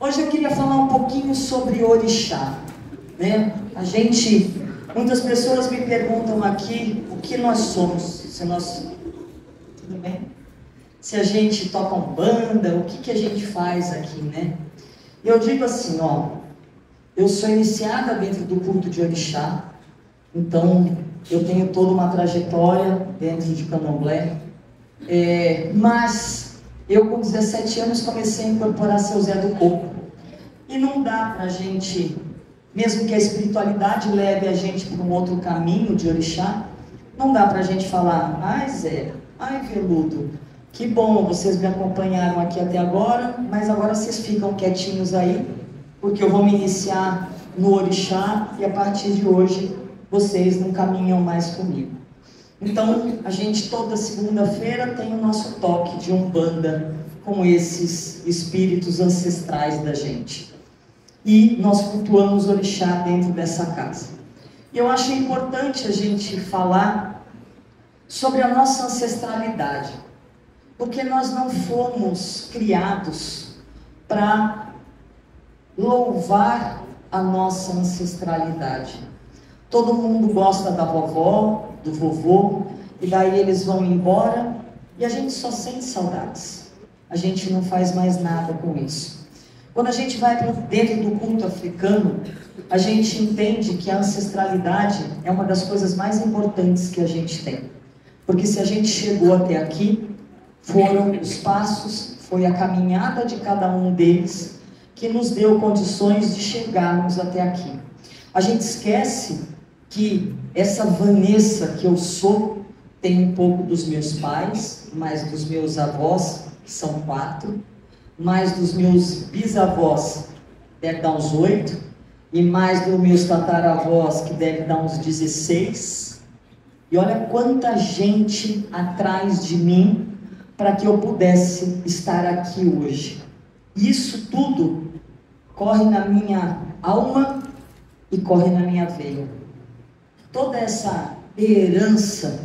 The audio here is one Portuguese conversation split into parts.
Hoje eu queria falar um pouquinho sobre orixá, né? Muitas pessoas me perguntam aqui o que nós somos, tudo bem? Se a gente toca umbanda, o que a gente faz aqui, né? E eu digo assim, ó, eu sou iniciada dentro do culto de orixá, então eu tenho toda uma trajetória dentro de candomblé, mas eu com 17 anos comecei a incorporar seu Zé do Coco. E não dá pra gente, mesmo que a espiritualidade leve a gente para um outro caminho de orixá, não dá pra gente falar, ai Zé, ai Veludo, que bom, vocês me acompanharam aqui até agora, mas agora vocês ficam quietinhos aí, porque eu vou me iniciar no orixá e a partir de hoje vocês não caminham mais comigo. Então, a gente toda segunda-feira tem o nosso toque de umbanda com esses espíritos ancestrais da gente. E nós cultuamos orixá dentro dessa casa. E eu acho importante a gente falar sobre a nossa ancestralidade, porque nós não fomos criados para louvar a nossa ancestralidade. Todo mundo gosta da vovó, do vovô, e daí eles vão embora e a gente só sente saudades. A gente não faz mais nada com isso. Quando a gente vai para dentro do culto africano, a gente entende que a ancestralidade é uma das coisas mais importantes que a gente tem. Porque se a gente chegou até aqui, foram os passos, foi a caminhada de cada um deles que nos deu condições de chegarmos até aqui. A gente esquece que essa Vanessa que eu sou tem um pouco dos meus pais, mais dos meus avós, que são 4, mais dos meus bisavós, deve dar uns 8, e mais dos meus tataravós, que deve dar uns 16. E olha quanta gente atrás de mim para que eu pudesse estar aqui hoje. Isso tudo corre na minha alma e corre na minha veia. Toda essa herança,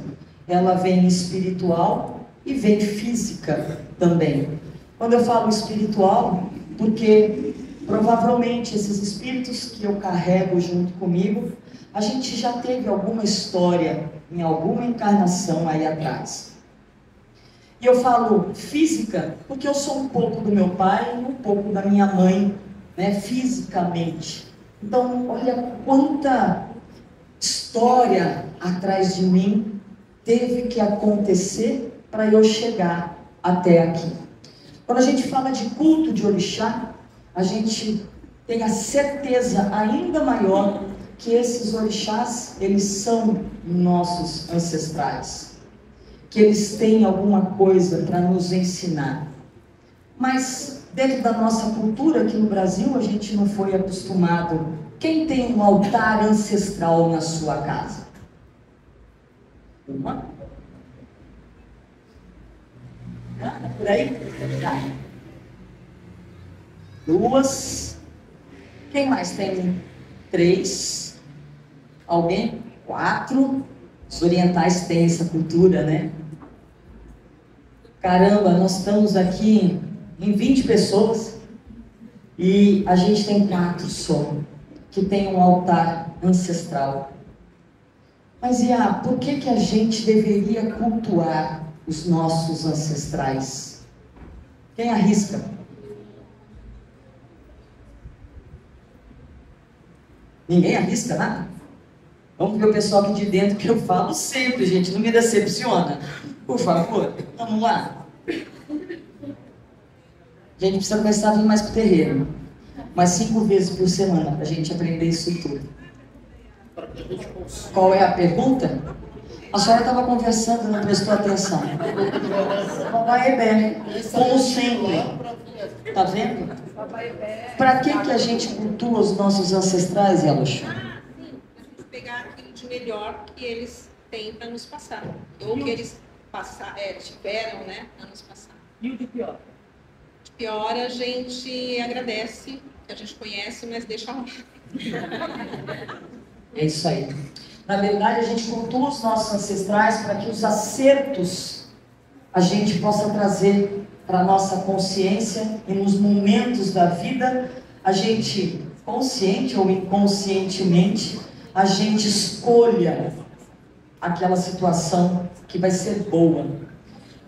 ela vem espiritual e vem física também. Quando eu falo espiritual, porque provavelmente esses espíritos que eu carrego junto comigo, a gente já teve alguma história em alguma encarnação aí atrás. E eu falo física porque eu sou um pouco do meu pai e um pouco da minha mãe, né, fisicamente. Então, olha quanta história atrás de mim teve que acontecer para eu chegar até aqui. Quando a gente fala de culto de orixá, a gente tem a certeza ainda maior que esses orixás, eles são nossos ancestrais, que eles têm alguma coisa para nos ensinar. Mas dentro da nossa cultura aqui no Brasil, a gente não foi acostumado. Quem tem um altar ancestral na sua casa? Uma? Por aí? Tá. 2. Quem mais tem? 3. Alguém? 4. Os orientais têm essa cultura, né? Caramba, nós estamos aqui em 20 pessoas e a gente tem 4 só que tem um altar ancestral. Mas por que a gente deveria cultuar os nossos ancestrais? Quem arrisca? Ninguém arrisca nada? Vamos ver o pessoal aqui de dentro, que eu falo sempre, gente, não me decepciona. Por favor, vamos lá. A gente precisa começar a vir mais para o terreiro. Mas 5 vezes por semana, para a gente aprender isso tudo. Qual é a pergunta? A senhora estava conversando, não prestou atenção. Papai Ebé, como sempre. Está vendo? Para que a gente cultua os nossos ancestrais, Yaloxá? Pegar aquilo de melhor que eles têm para nos passar. Ou que eles tiveram, né, para nos passar. E o de pior? De pior a gente agradece, que a gente conhece, mas deixa lá. É isso aí. Na verdade, a gente cultua os nossos ancestrais para que os acertos a gente possa trazer para a nossa consciência e nos momentos da vida, a gente, consciente ou inconscientemente, a gente escolha aquela situação que vai ser boa.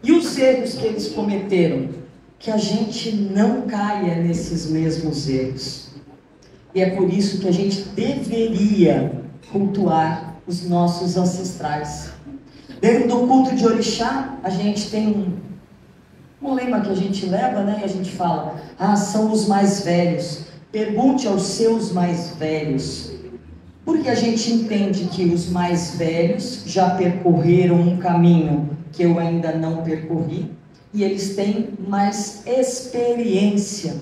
E os erros que eles cometeram, que a gente não caia nesses mesmos erros. E é por isso que a gente deveria cultuar os nossos ancestrais. Dentro do culto de Orixá, a gente tem um lema que a gente leva, né? E a gente fala, são os mais velhos. Pergunte aos seus mais velhos. Porque a gente entende que os mais velhos já percorreram um caminho que eu ainda não percorri. E eles têm mais experiência.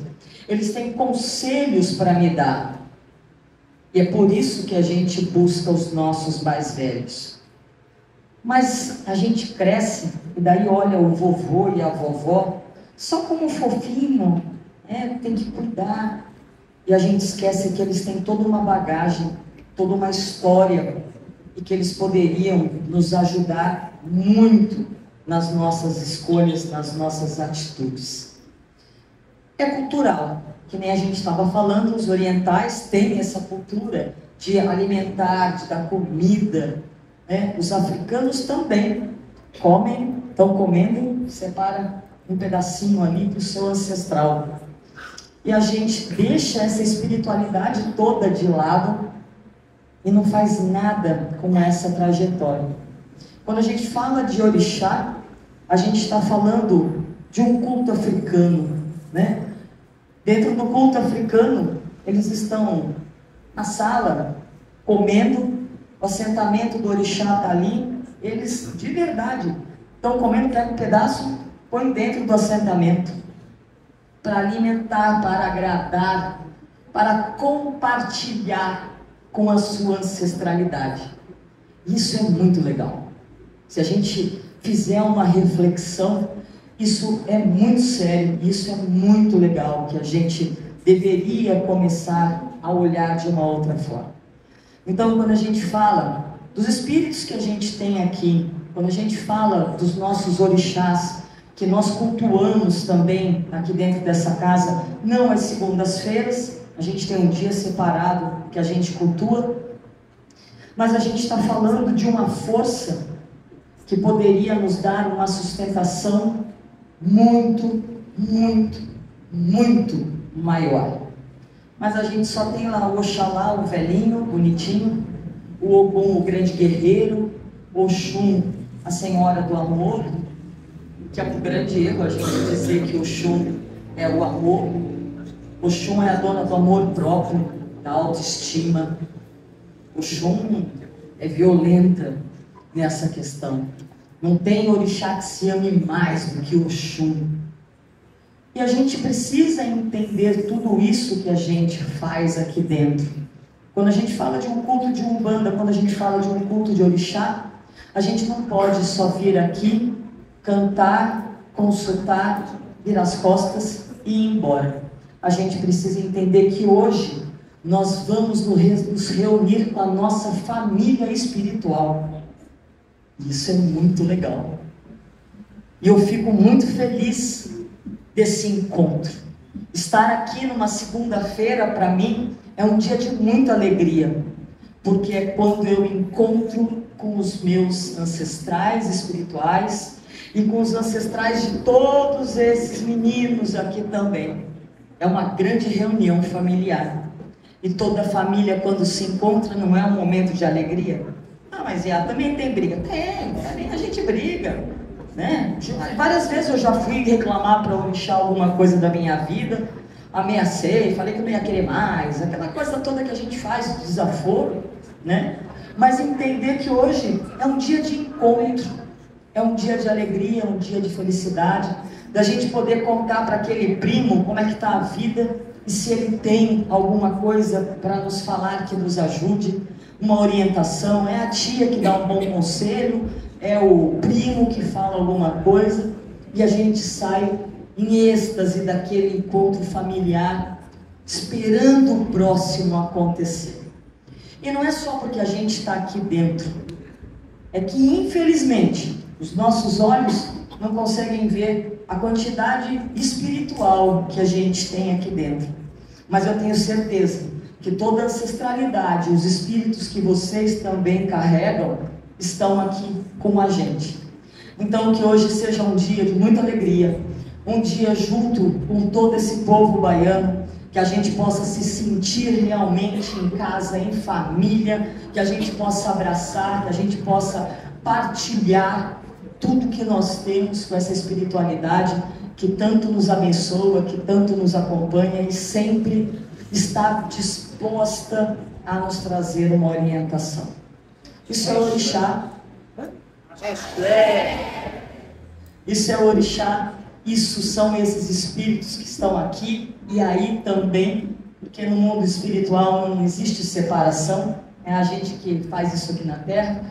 Eles têm conselhos para me dar. E é por isso que a gente busca os nossos mais velhos. Mas a gente cresce e daí olha o vovô e a vovó só como fofinho, tem que cuidar. E a gente esquece que eles têm toda uma bagagem, toda uma história e que eles poderiam nos ajudar muito nas nossas escolhas, nas nossas atitudes. É cultural, que nem a gente estava falando, os orientais têm essa cultura de alimentar, de dar comida, né? Os africanos também comem, estão comendo, separa um pedacinho ali para o seu ancestral. E a gente deixa essa espiritualidade toda de lado e não faz nada com essa trajetória. Quando a gente fala de orixá, a gente está falando de um culto africano, né? Dentro do culto africano, eles estão na sala, comendo, o assentamento do orixá está ali, eles de verdade estão comendo, pega um pedaço, põe dentro do assentamento, para alimentar, para agradar, para compartilhar com a sua ancestralidade. Isso é muito legal. Se a gente fizer uma reflexão, isso é muito sério, isso é muito legal, que a gente deveria começar a olhar de uma outra forma. Então, quando a gente fala dos espíritos que a gente tem aqui, quando a gente fala dos nossos orixás, que nós cultuamos também aqui dentro dessa casa, não às segundas-feiras, a gente tem um dia separado que a gente cultua, mas a gente está falando de uma força que poderia nos dar uma sustentação muito, muito, muito maior. Mas a gente só tem lá o Oxalá, o velhinho, bonitinho, o Ogum, o grande guerreiro, o Oxum, a senhora do amor, que é um grande erro a gente dizer que o Oxum é o amor. O Oxum é a dona do amor próprio, da autoestima. O Oxum é violenta nessa questão. Não tem orixá que se ame mais do que o Oxum. E a gente precisa entender tudo isso que a gente faz aqui dentro. Quando a gente fala de um culto de Umbanda, quando a gente fala de um culto de orixá, a gente não pode só vir aqui, cantar, consultar, virar as costas e ir embora. A gente precisa entender que hoje nós vamos nos reunir com a nossa família espiritual. Isso é muito legal. E eu fico muito feliz desse encontro. Estar aqui numa segunda-feira, para mim, é um dia de muita alegria, porque é quando eu encontro com os meus ancestrais espirituais e com os ancestrais de todos esses meninos aqui também. É uma grande reunião familiar. E toda a família, quando se encontra, não é um momento de alegria? Mas também tem briga. Tem, a gente briga, né? Várias vezes eu já fui reclamar para o orixá alguma coisa da minha vida, ameacei, falei que não ia querer mais, aquela coisa toda que a gente faz, desaforo, né? Mas entender que hoje é um dia de encontro, é um dia de alegria, um dia de felicidade, da gente poder contar para aquele primo como é que está a vida e se ele tem alguma coisa para nos falar que nos ajude, uma orientação, é a tia que dá um bom conselho, é o primo que fala alguma coisa, e a gente sai em êxtase daquele encontro familiar, esperando o próximo acontecer. E não é só porque a gente está aqui dentro, é que infelizmente os nossos olhos não conseguem ver a quantidade espiritual que a gente tem aqui dentro. Mas eu tenho certeza que toda a ancestralidade, os espíritos que vocês também carregam, estão aqui com a gente. Então que hoje seja um dia de muita alegria, um dia junto com todo esse povo baiano, que a gente possa se sentir realmente em casa, em família, que a gente possa abraçar, que a gente possa partilhar tudo que nós temos com essa espiritualidade que tanto nos abençoa, que tanto nos acompanha e sempre está disposta a nos trazer uma orientação. Isso é orixá. Isso é orixá. Isso são esses espíritos que estão aqui e aí também, porque no mundo espiritual não existe separação, é a gente que faz isso aqui na Terra,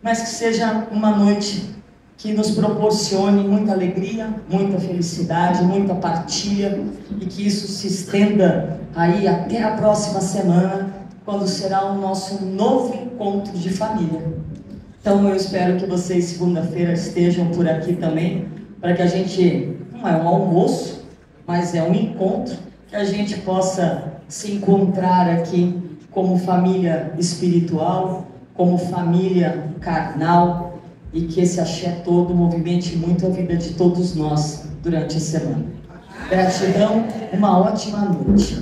mas que seja uma noite que nos proporcione muita alegria, muita felicidade, muita partilha e que isso se estenda aí até a próxima semana, quando será o nosso novo encontro de família. Então eu espero que vocês segunda-feira estejam por aqui também, para que a gente, não é um almoço, mas é um encontro, que a gente possa se encontrar aqui como família espiritual, como família carnal, e que esse axé todo movimente muito a vida de todos nós durante a semana. Gratidão, uma ótima noite.